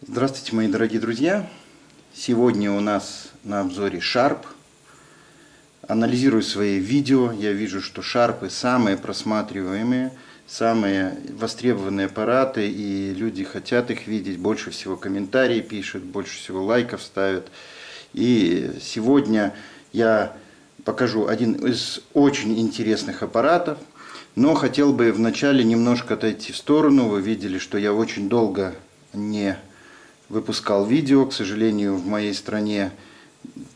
Здравствуйте, мои дорогие друзья! Сегодня у нас на обзоре Sharp. Анализирую свои видео, я вижу, что Sharp самые просматриваемые, самые востребованные аппараты, и люди хотят их видеть, больше всего комментарии пишут, больше всего лайков ставят. И сегодня я покажу один из очень интересных аппаратов, но хотел бы вначале немножко отойти в сторону. Вы видели, что я очень долго не выпускал видео. К сожалению, в моей стране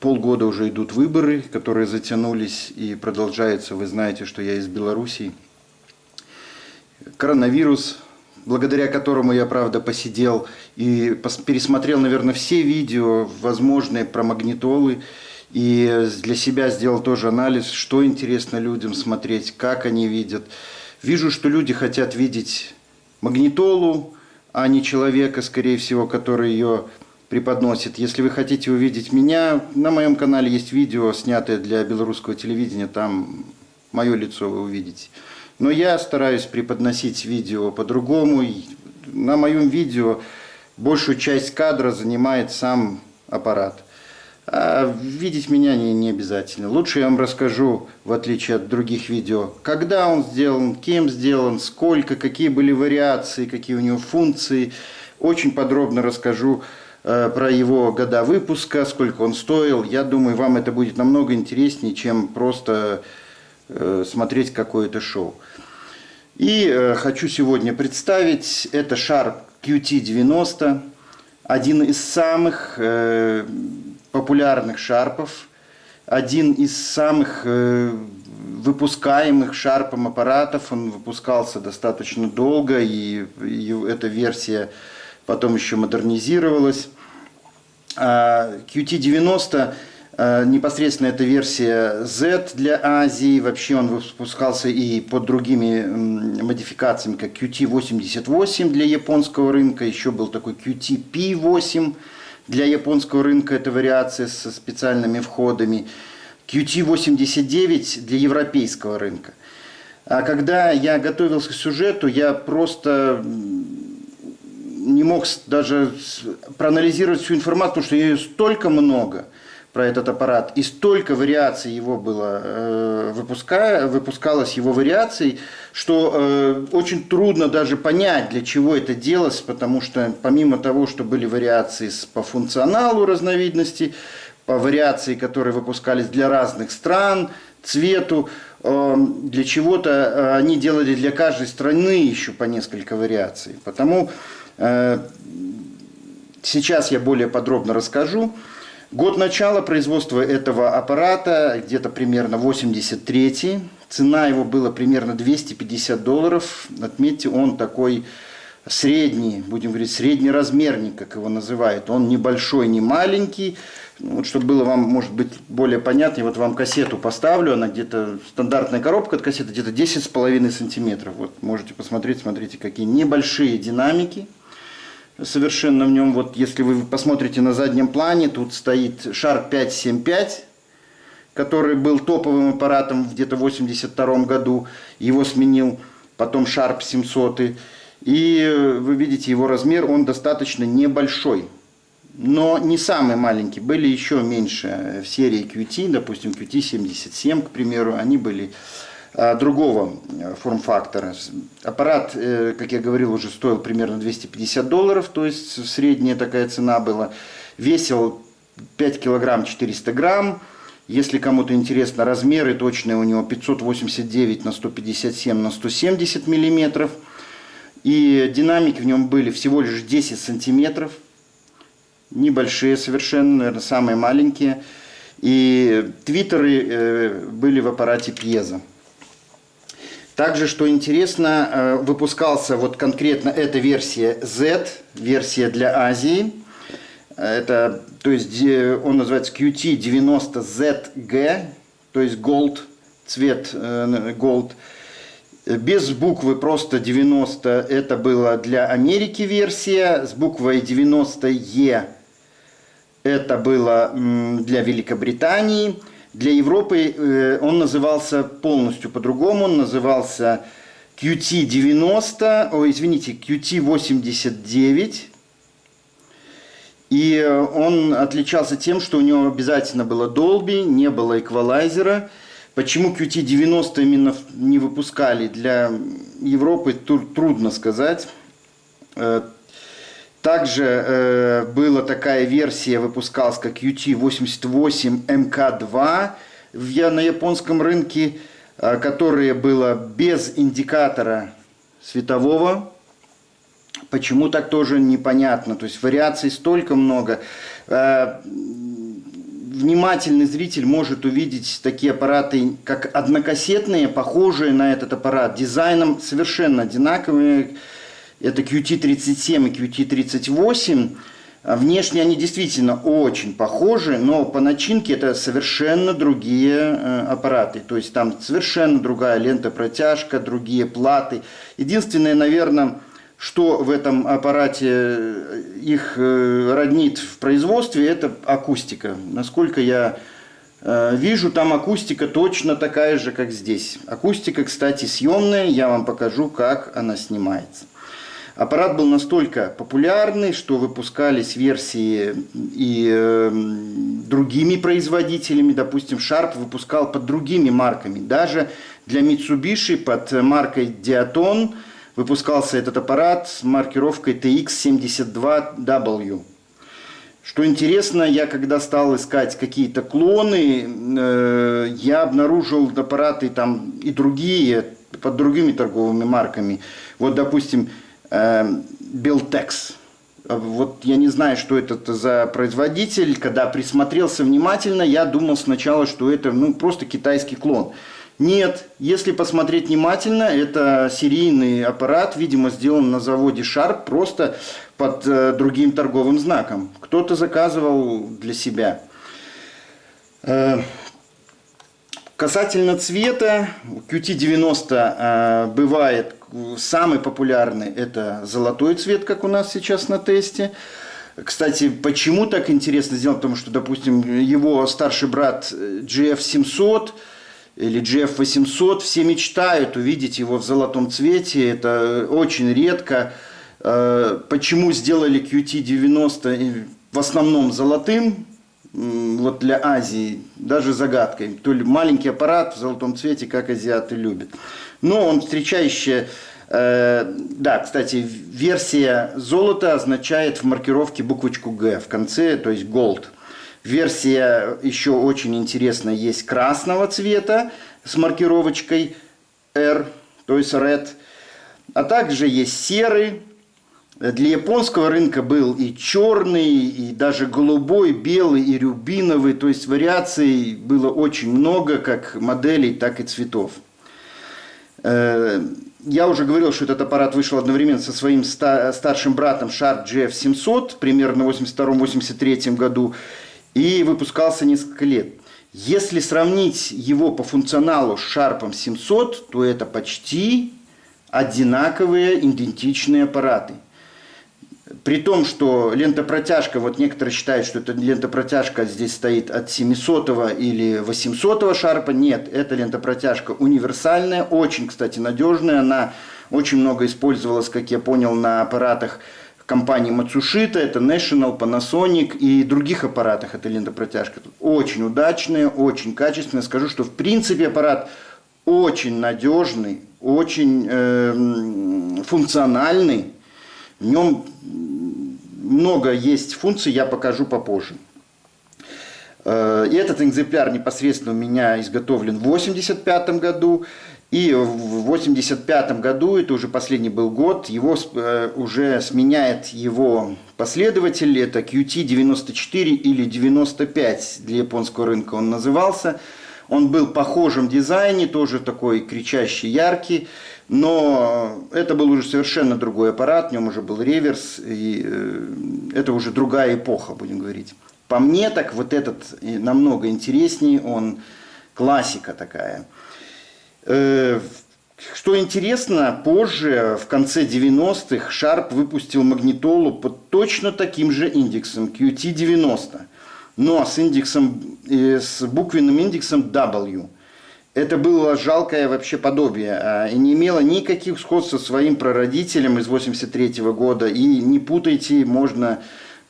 полгода уже идут выборы, которые затянулись и продолжаются. Вы знаете, что я из Белоруссии. Коронавирус, благодаря которому я, правда, посидел и пересмотрел, наверное, все видео возможные про магнитолы. И для себя сделал тоже анализ, что интересно людям смотреть, как они видят. Вижу, что люди хотят видеть магнитолу, а не человека, скорее всего, который ее преподносит. Если вы хотите увидеть меня, на моем канале есть видео, снятое для белорусского телевидения, там мое лицо вы увидите. Но я стараюсь преподносить видео по-другому. На моем видео большую часть кадра занимает сам аппарат. А видеть меня не обязательно. Лучше я вам расскажу, в отличие от других видео, когда он сделан, кем сделан, сколько, какие были вариации, какие у него функции. Очень подробно расскажу про его года выпуска, сколько он стоил. Я думаю, вам это будет намного интереснее, чем просто смотреть какое-то шоу. И хочу сегодня представить, это Sharp QT90, один из самых популярных шарпов, один из самых выпускаемых шарпом аппаратов. Он выпускался достаточно долго, и эта версия потом еще модернизировалась. QT90 непосредственно это версия Z для Азии. Вообще он выпускался и под другими модификациями, как QT88 для японского рынка. Еще был такой QT-P8 для японского рынка, это вариация со специальными входами. QT89 для европейского рынка. А когда я готовился к сюжету, я просто не мог даже проанализировать всю информацию, потому что ее столько много про этот аппарат, и столько вариаций его было, выпускалось его вариаций, что очень трудно даже понять, для чего это делалось, потому что помимо того, что были вариации по функционалу разновидности, по вариации, которые выпускались для разных стран, цвету, для чего-то они делали для каждой страны еще по несколько вариаций. Потому сейчас я более подробно расскажу. Год начала производства этого аппарата где-то примерно 83-й. Цена его была примерно $250. Отметьте, он такой средний, будем говорить, среднеразмерник, как его называют. Он не большой, не маленький. Вот, чтобы было вам, может быть, более понятнее, вот вам кассету поставлю. Она где-то, стандартная коробка от кассеты, где-то 10,5 сантиметров. Вот можете посмотреть, смотрите, какие небольшие динамики. Совершенно в нем, вот если вы посмотрите на заднем плане, тут стоит Sharp 575, который был топовым аппаратом где-то в 1982 году, его сменил потом Sharp 700, и вы видите его размер, он достаточно небольшой, но не самый маленький, были еще меньше в серии QT, допустим QT77, к примеру, они были другого форм-фактора. Аппарат, как я говорил, уже стоил примерно $250, то есть средняя такая цена была. Весил 5 килограмм 400 грамм. Если кому-то интересно размеры, точные у него 589 на 157 на 170 миллиметров. И динамики в нем были всего лишь 10 сантиметров. Небольшие совершенно, наверное, самые маленькие. И твиттеры были в аппарате пьезо. Также, что интересно, выпускался вот конкретно эта версия Z, версия для Азии. Это, то есть он называется QT90ZG, то есть Gold, цвет Gold. Без буквы просто 90 это было для Америки версия, с буквой 90E это было для Великобритании. Для Европы он назывался полностью по-другому, он назывался QT90, QT89. И он отличался тем, что у него обязательно было Dolby, не было эквалайзера. Почему QT90 именно не выпускали для Европы, трудно сказать. Также была такая версия, выпускалась как QT88MK2 на японском рынке, которая была без индикатора светового. Почему так, тоже непонятно. То есть вариаций столько много. Внимательный зритель может увидеть такие аппараты, как однокассетные, похожие на этот аппарат, дизайном совершенно одинаковые. Это QT37 и QT38. Внешне они действительно очень похожи, но по начинке это совершенно другие аппараты. То есть там совершенно другая лента-протяжка, другие платы. Единственное, наверное, что в этом аппарате их роднит в производстве, это акустика. Насколько я вижу, там акустика точно такая же, как здесь. Акустика, кстати, съемная, я вам покажу, как она снимается. Аппарат был настолько популярный, что выпускались версии и другими производителями. Допустим, Sharp выпускал под другими марками. Даже для Mitsubishi под маркой Diaton выпускался этот аппарат с маркировкой TX72W. Что интересно, я когда стал искать какие-то клоны, я обнаружил аппараты там и другие, под другими торговыми марками. Вот, допустим, Beltex. Вот я не знаю, что это за производитель. Когда присмотрелся внимательно, я думал сначала, что это просто китайский клон. Нет, если посмотреть внимательно, это серийный аппарат, видимо, сделан на заводе Sharp, просто под другим торговым знаком. Кто-то заказывал для себя. Касательно цвета, QT90 бывает самый популярный, это золотой цвет, как у нас сейчас на тесте. Кстати, почему так интересно сделать? Потому что, допустим, его старший брат GF700 или GF800, все мечтают увидеть его в золотом цвете, это очень редко. Почему сделали QT90 в основном золотым? Вот для Азии даже загадкой. То ли маленький аппарат в золотом цвете, как азиаты любят. Но он встречающий. Да, кстати, версия золота означает в маркировке буквочку Г в конце, то есть Gold. Версия еще очень интересная, есть красного цвета с маркировочкой R, то есть Red. А также есть серый. Для японского рынка был и черный, и даже голубой, белый, и рубиновый. То есть вариаций было очень много, как моделей, так и цветов. Я уже говорил, что этот аппарат вышел одновременно со своим старшим братом Sharp GF700, примерно в 1982-1983 году, и выпускался несколько лет. Если сравнить его по функционалу с Sharp 700, то это почти одинаковые, идентичные аппараты. При том, что лента-протяжка, вот некоторые считают, что эта лента-протяжка здесь стоит от 700 или 800 шарпа. Нет, эта лента-протяжка универсальная, очень, кстати, надежная. Она очень много использовалась, как я понял, на аппаратах компании Matsushita, это National, Panasonic и других аппаратах эта лента-протяжка. Очень удачная, очень качественная. Скажу, что в принципе аппарат очень надежный, очень функциональный. В нем много есть функций, я покажу попозже. И этот экземпляр непосредственно у меня изготовлен в 1985 году. И в 1985 году, это уже последний был год, его уже сменяет его последователь, это QT94 или 95 для японского рынка он назывался. Он был в похожем дизайне, тоже такой кричащий, яркий. Но это был уже совершенно другой аппарат, в нем уже был реверс, и это уже другая эпоха, будем говорить. По мне, так вот этот намного интереснее, он классика такая. Что интересно, позже, в конце 90-х, Sharp выпустил магнитолу под точно таким же индексом, QT90, но с с буквенным индексом W. Это было жалкое вообще подобие и не имело никаких сходств со своим прародителем из 1983 года. И не путайте, можно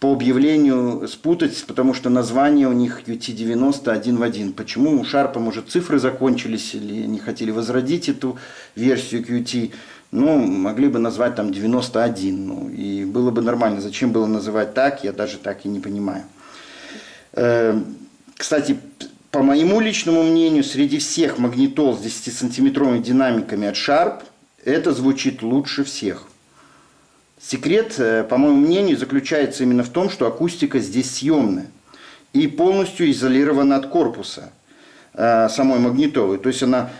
по объявлению спутать, потому что название у них QT90 один в один. Почему у Sharp, может, цифры закончились или не хотели возродить эту версию QT? Ну, могли бы назвать там 91, ну, и было бы нормально. Зачем было называть так, я даже так и не понимаю. Кстати, по моему личному мнению, среди всех магнитол с 10-сантиметровыми динамиками от Sharp, это звучит лучше всех. Секрет, по моему мнению, заключается именно в том, что акустика здесь съемная и полностью изолирована от корпуса самой магнитолы. То есть она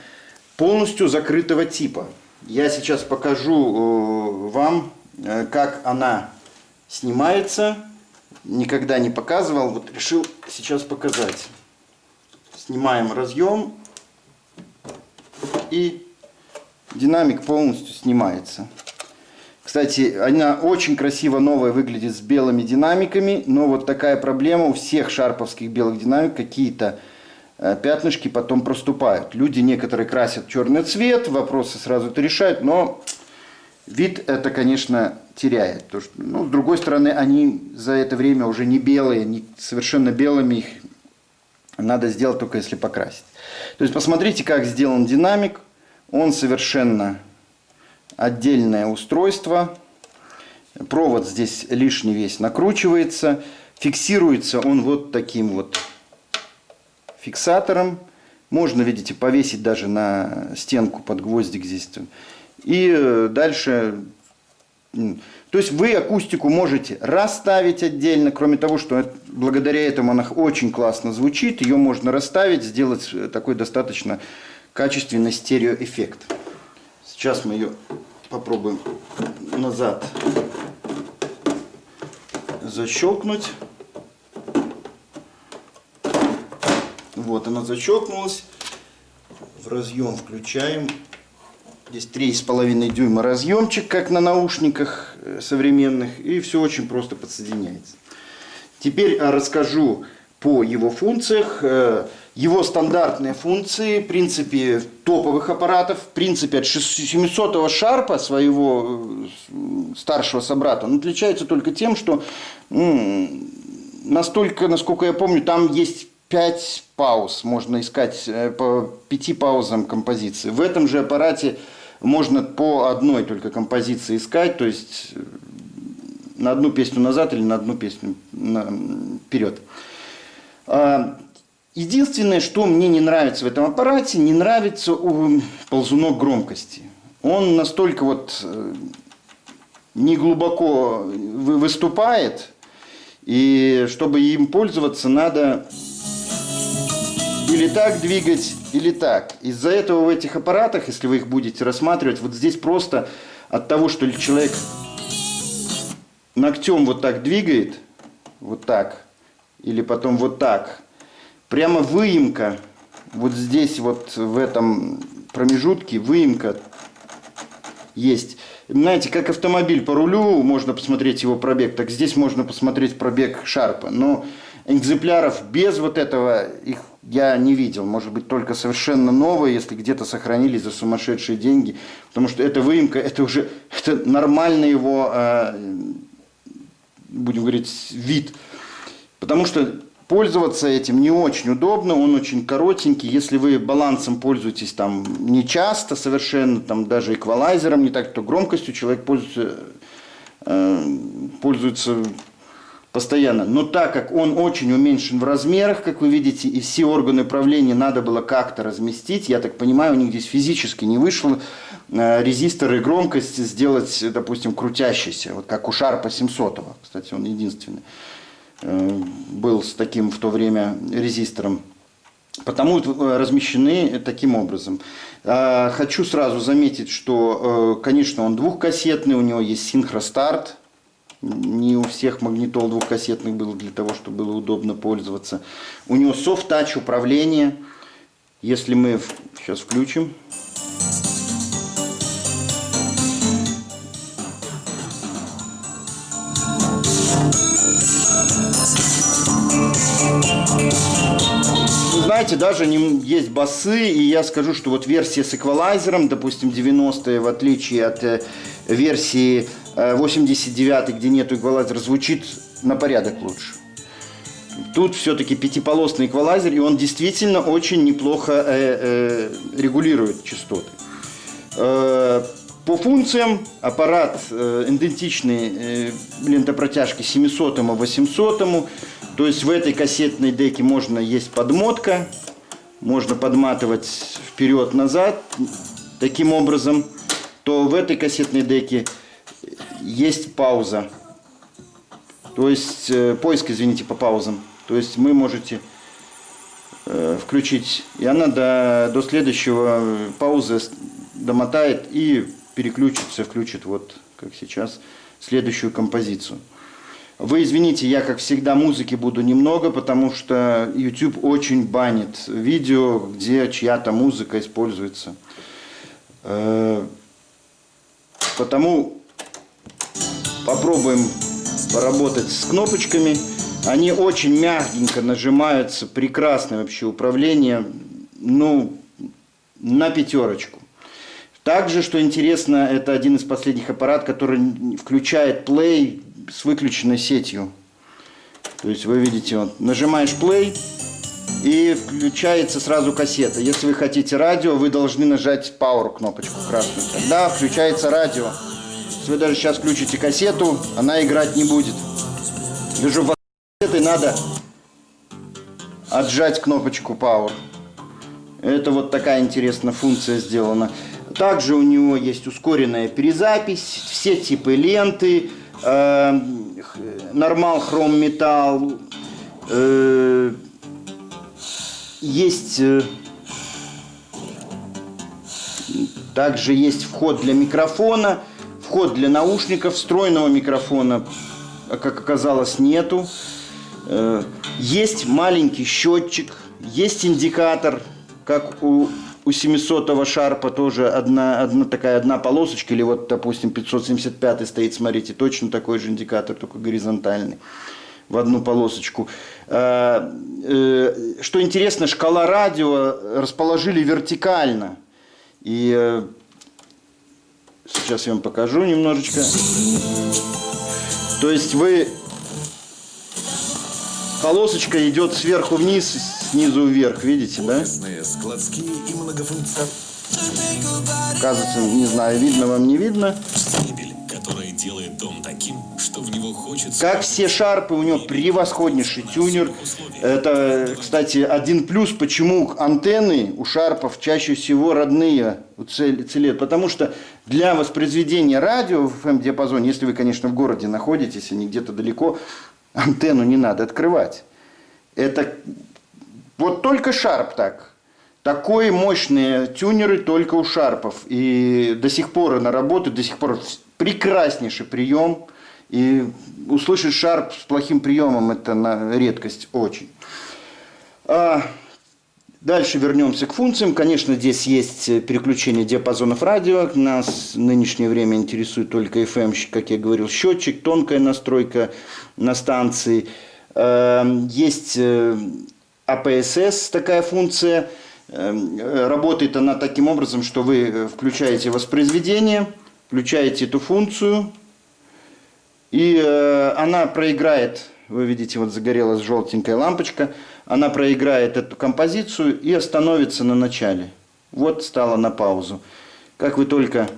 полностью закрытого типа. Я сейчас покажу вам, как она снимается. Никогда не показывал, вот решил сейчас показать. Снимаем разъем, и динамик полностью снимается. Кстати, она очень красиво новая выглядит с белыми динамиками, но вот такая проблема у всех шарповских белых динамик, какие-то пятнышки потом проступают. Люди некоторые красят черный цвет, вопросы сразу это решают, но вид это, конечно, теряет. Потому что, ну, с другой стороны, они за это время уже не белые, не совершенно белыми, их надо сделать только если покрасить. То есть посмотрите, как сделан динамик. Он совершенно отдельное устройство. Провод здесь лишний весь накручивается. Фиксируется он вот таким вот фиксатором. Можно, видите, повесить даже на стенку под гвоздик здесь. И дальше... То есть вы акустику можете расставить отдельно, кроме того, что благодаря этому она очень классно звучит. Ее можно расставить, сделать такой достаточно качественный стереоэффект. Сейчас мы ее попробуем назад защелкнуть. Вот она защелкнулась. В разъем включаем. Здесь 3,5 дюйма разъемчик, как на наушниках современных. И все очень просто подсоединяется. Теперь расскажу по его функциях. Его стандартные функции, в принципе, топовых аппаратов, в принципе, от 700-го Sharp, своего старшего собрата, он отличается только тем, что настолько, насколько я помню, там есть 5 пауз, можно искать по 5 паузам композиции. В этом же аппарате можно по одной только композиции искать, то есть на одну песню назад или на одну песню вперед. Единственное, что мне не нравится в этом аппарате, не нравится ползунок громкости. Он настолько вот неглубоко выступает, и чтобы им пользоваться, надо или так двигать, или так. Из-за этого в этих аппаратах, если вы их будете рассматривать, вот здесь просто от того, что человек ногтем вот так двигает, вот так, или потом вот так, прямо выемка, вот здесь вот в этом промежутке выемка есть. Знаете, как автомобиль по рулю, можно посмотреть его пробег, так здесь можно посмотреть пробег Sharp. Но экземпляров без вот этого их я не видел. Может быть, только совершенно новые, если где-то сохранились за сумасшедшие деньги. Потому что эта выемка, это уже нормальный его, будем говорить, вид. Потому что пользоваться этим не очень удобно, он очень коротенький. Если вы балансом пользуетесь там не часто совершенно, там даже эквалайзером не так, то громкостью человек пользуется постоянно. Но так как он очень уменьшен в размерах, как вы видите, и все органы управления надо было как-то разместить, я так понимаю, у них здесь физически не вышло резистор и громкость сделать, допустим, крутящийся, вот как у Sharp 700. Кстати, он единственный был с таким в то время резистором. Потому размещены таким образом. Хочу сразу заметить, что, конечно, он двухкассетный, у него есть синхростарт. Не у всех магнитол двухкассетных было для того, чтобы было удобно пользоваться. У него софт-тач управление. Если мы сейчас включим. Знаете, даже есть басы, и я скажу, что вот версия с эквалайзером, допустим, 90-е, в отличие от версии 89, где нету эквалайзера, звучит на порядок лучше. Тут все-таки пятиполосный эквалайзер, и он действительно очень неплохо регулирует частоты. По функциям аппарат идентичный лентопротяжке 700 и 800. То есть в этой кассетной деке есть подмотка, можно подматывать вперед-назад. Таким образом, то в этой кассетной деке есть пауза. То есть поиск, извините, по паузам. То есть вы можете включить, и она до следующего паузы домотает и переключится, включит, вот как сейчас, следующую композицию. Вы извините, я как всегда музыки буду немного, потому что YouTube очень банит видео, где чья-то музыка используется. Потому попробуем поработать с кнопочками. Они очень мягенько нажимаются, прекрасное вообще управление, ну, на пятерочку. Также, что интересно, это один из последних аппаратов, который включает play с выключенной сетью. То есть вы видите, вот, нажимаешь play и включается сразу кассета. Если вы хотите радио, вы должны нажать power кнопочку красную. Тогда включается радио. Если вы даже сейчас включите кассету, она играть не будет. Даже в кассеты надо отжать кнопочку power. Это вот такая интересная функция сделана. Также у него есть ускоренная перезапись, все типы ленты, нормал, хром, металл, есть также есть вход для микрофона, вход для наушников, встроенного микрофона, как оказалось, нету. Есть маленький счетчик, есть индикатор, как у 700-го шарпа тоже одна полосочка, или вот, допустим, 575 стоит, смотрите, точно такой же индикатор, только горизонтальный, в одну полосочку. Что интересно, шкала радио расположили вертикально. И сейчас я вам покажу немножечко. То есть полосочка идет сверху вниз, снизу вверх, видите, да? Складские и многофункциональные. Кажется, не знаю, видно вам, не видно. Мебель, которая делает дом таким, что в него хочется... Как все шарпы, у него превосходнейший тюнер. Это, кстати, один плюс, почему антенны у шарпов чаще всего родные уцелеют. Потому что для воспроизведения радио в FM-диапазоне, если вы, конечно, в городе находитесь, а не где-то далеко, антенну не надо открывать. Это вот только шарп так. Такие мощные тюнеры только у шарпов. И до сих пор она работает, до сих пор прекраснейший прием. И услышать шарп с плохим приемом — это на редкость очень. Дальше вернемся к функциям. Конечно, здесь есть переключение диапазонов радио. Нас в нынешнее время интересует только FM, как я говорил, счетчик, тонкая настройка на станции. Есть APSS, такая функция. Работает она таким образом, что вы включаете воспроизведение, включаете эту функцию, и она проиграет, вы видите, вот загорелась желтенькая лампочка, она проиграет эту композицию и остановится на начале. Вот стала на паузу. Как вы только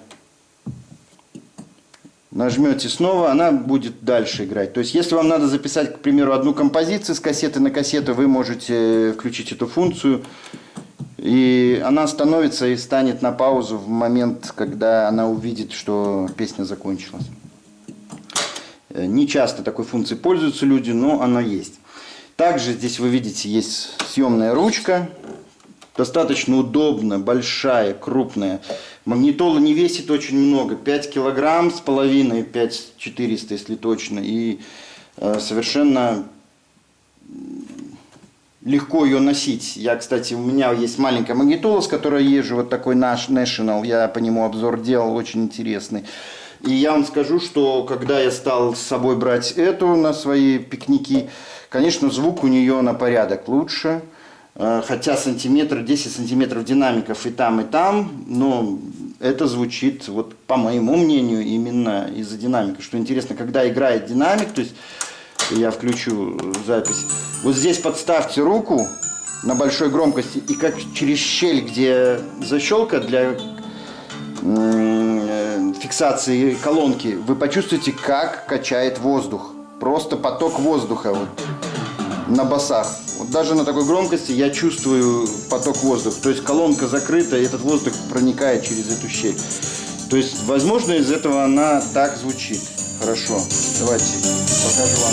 нажмете снова, она будет дальше играть. То есть, если вам надо записать, к примеру, одну композицию с кассеты на кассету, вы можете включить эту функцию, и она остановится и станет на паузу в момент, когда она увидит, что песня закончилась. Не часто такой функцией пользуются люди, но она есть. Также здесь вы видите, есть съемная ручка. Достаточно удобно, большая, крупная. Магнитола не весит очень много. 5 килограмм с половиной, 5400, если точно. И совершенно легко ее носить. Кстати, у меня есть маленькая магнитола, с которой я езжу, вот такой наш National. Я по нему обзор делал, очень интересный. И я вам скажу, что когда я стал с собой брать эту на свои пикники, конечно, звук у нее на порядок лучше. Хотя 10 сантиметров динамиков и там, но это звучит, вот по моему мнению, именно из-за динамика. Что интересно, когда играет динамик, то есть я включу запись, вот здесь подставьте руку на большой громкости, и как через щель, где защелка для фиксации колонки, вы почувствуете, как качает воздух. Просто поток воздуха вот, на басах. Вот даже на такой громкости я чувствую поток воздуха. То есть колонка закрыта, и этот воздух проникает через эту щель. То есть, возможно, из этого она так звучит. Хорошо. Давайте покажу вам.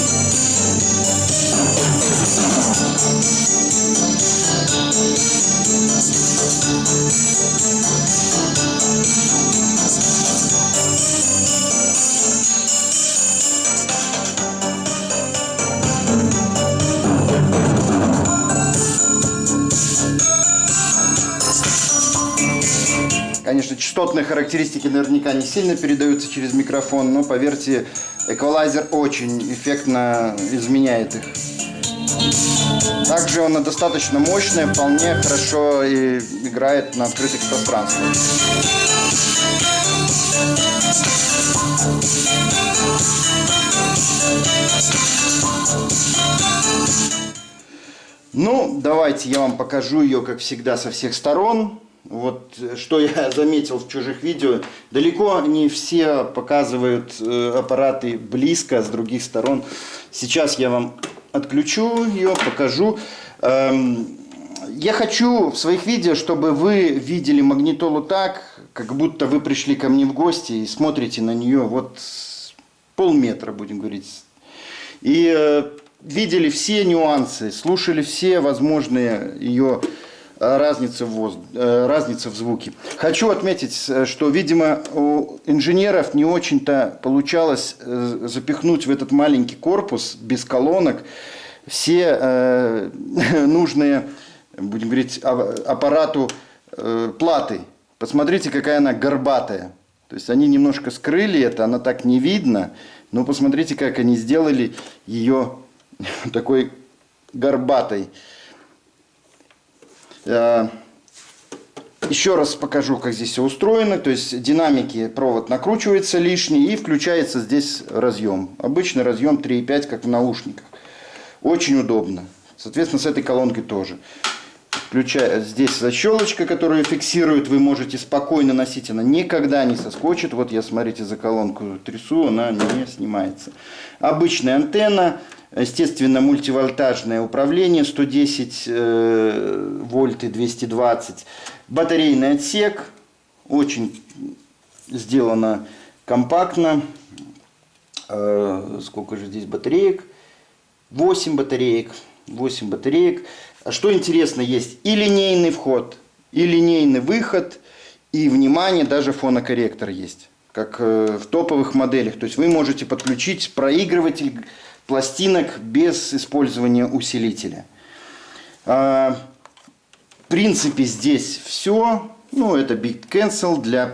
Конечно, частотные характеристики наверняка не сильно передаются через микрофон, но, поверьте, эквалайзер очень эффектно изменяет их. Также он достаточно мощный, вполне хорошо и играет на открытых пространствах. Ну, давайте я вам покажу ее, как всегда, со всех сторон. Вот что я заметил в чужих видео, далеко не все показывают аппараты близко, с других сторон. Сейчас я вам отключу ее, покажу. Я хочу в своих видео, чтобы вы видели магнитолу так, как будто вы пришли ко мне в гости и смотрите на нее вот полметра, будем говорить. И видели все нюансы, слушали все возможные ее разница в звуке. Хочу отметить, что, видимо, у инженеров не очень-то получалось запихнуть в этот маленький корпус без колонок все нужные, будем говорить, аппарату платы. Посмотрите, какая она горбатая. То есть они немножко скрыли это, она так не видно, но посмотрите, как они сделали ее такой горбатой. Еще раз покажу, как здесь все устроено. То есть динамики, провод накручивается лишний и включается здесь разъем. Обычный разъем 3,5, как в наушниках. Очень удобно. Соответственно, с этой колонкой тоже. Здесь защелочка, которую фиксирует, вы можете спокойно носить. Она никогда не соскочит. Вот я, смотрите, за колонку трясу, она не снимается. Обычная антенна. Естественно, мультивольтажное управление, 110 вольт и 220. Батарейный отсек, очень сделано компактно. Сколько же здесь батареек? 8 батареек. 8 батареек. А что интересно, есть и линейный вход, и линейный выход, и, внимание, даже фонокорректор есть, как в топовых моделях. То есть вы можете подключить проигрыватель пластинок без использования усилителя. В принципе, здесь все. Ну, это Bit Cancel для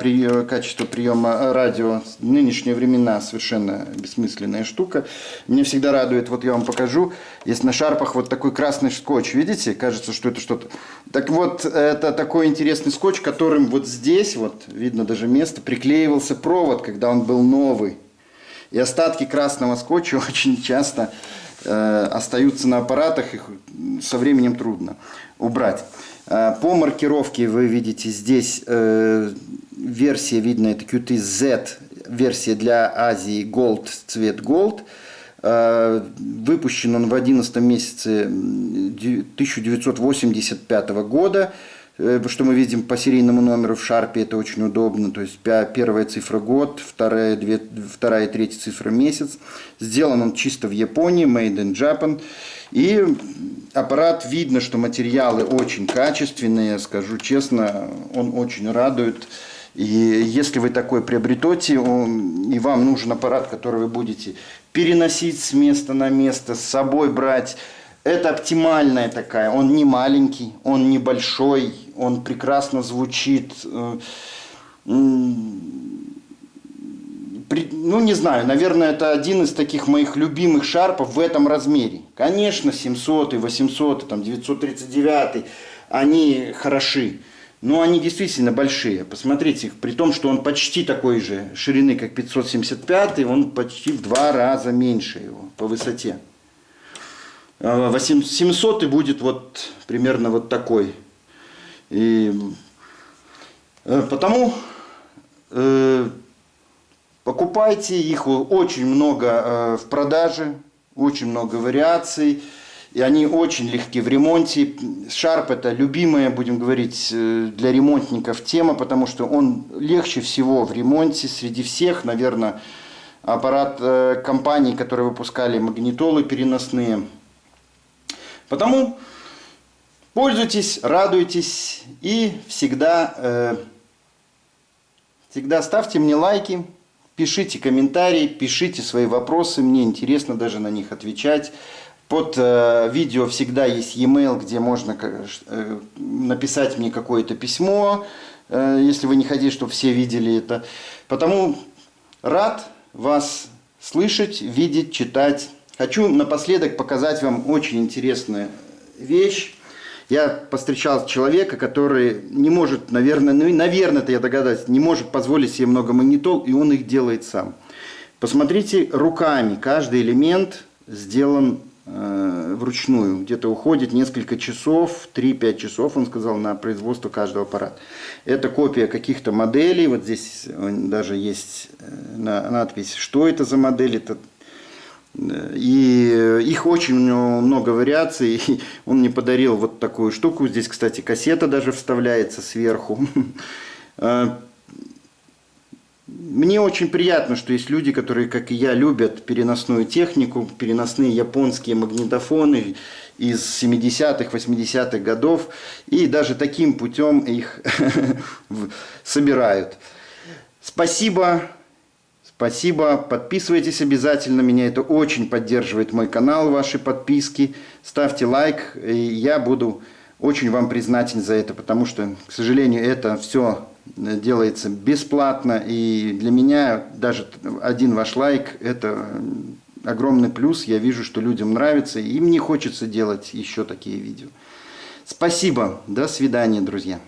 качества приема радио. В нынешние времена совершенно бессмысленная штука. Меня всегда радует, вот я вам покажу, есть на шарпах вот такой красный скотч. Видите? Кажется, что это что-то. Так вот, это такой интересный скотч, которым вот здесь, вот видно даже место, приклеивался провод, когда он был новый. И остатки красного скотча очень часто остаются на аппаратах, их со временем трудно убрать. По маркировке вы видите здесь версия, видно, это QT-Z, версия для Азии Gold, цвет Gold. Выпущен он в 11 месяце 1985 года. Что мы видим по серийному номеру в Шарпе, это очень удобно. То есть первая цифра год, вторая и третья цифра месяц. Сделан он чисто в Японии, made in Japan. И аппарат, видно, что материалы очень качественные, скажу честно, он очень радует. И если вы такой приобретете, и вам нужен аппарат, который вы будете переносить с места на место, с собой брать, это оптимальная такая, он не маленький, он небольшой, он прекрасно звучит. Ну, не знаю, наверное, это один из таких моих любимых шарпов в этом размере. Конечно, 700, 800, там, 939, они хороши. Но они действительно большие. Посмотрите их, при том, что он почти такой же ширины, как 575, он почти в 2 раза меньше его по высоте. 700 будет вот примерно вот такой. И потому покупайте их, очень много в продаже, очень много вариаций. И они очень легки в ремонте. Sharp это любимая, будем говорить, для ремонтников тема, потому что он легче всего в ремонте среди всех, наверное, аппарат компаний, которые выпускали магнитолы переносные. Потому пользуйтесь, радуйтесь и всегда ставьте мне лайки, пишите комментарии, пишите свои вопросы, мне интересно даже на них отвечать. Под видео всегда есть e-mail, где можно написать мне какое-то письмо, если вы не хотите, чтобы все видели это. Потому рад вас слышать, видеть, читать. Хочу напоследок показать вам очень интересную вещь. Я повстречал человека, который не может, наверное, я догадаюсь, не может позволить себе много магнитол, и он их делает сам. Посмотрите руками, каждый элемент сделан вручную. Где-то уходит несколько часов, 3-5 часов, он сказал, на производство каждого аппарата. Это копия каких-то моделей. Вот здесь даже есть надпись, что это за модель. И их очень много вариаций. Он мне подарил вот такую штуку. Здесь, кстати, кассета даже вставляется сверху. Мне очень приятно, что есть люди, которые, как и я, любят переносную технику, переносные японские магнитофоны из 70-х, 80-х годов, и даже таким путем их собирают. Спасибо, подписывайтесь обязательно, меня это очень поддерживает мой канал, ваши подписки, ставьте лайк, и я буду очень вам признателен за это, потому что, к сожалению, это все делается бесплатно, и для меня даже один ваш лайк – это огромный плюс. Я вижу, что людям нравится, и мне хочется делать еще такие видео. Спасибо, до свидания, друзья.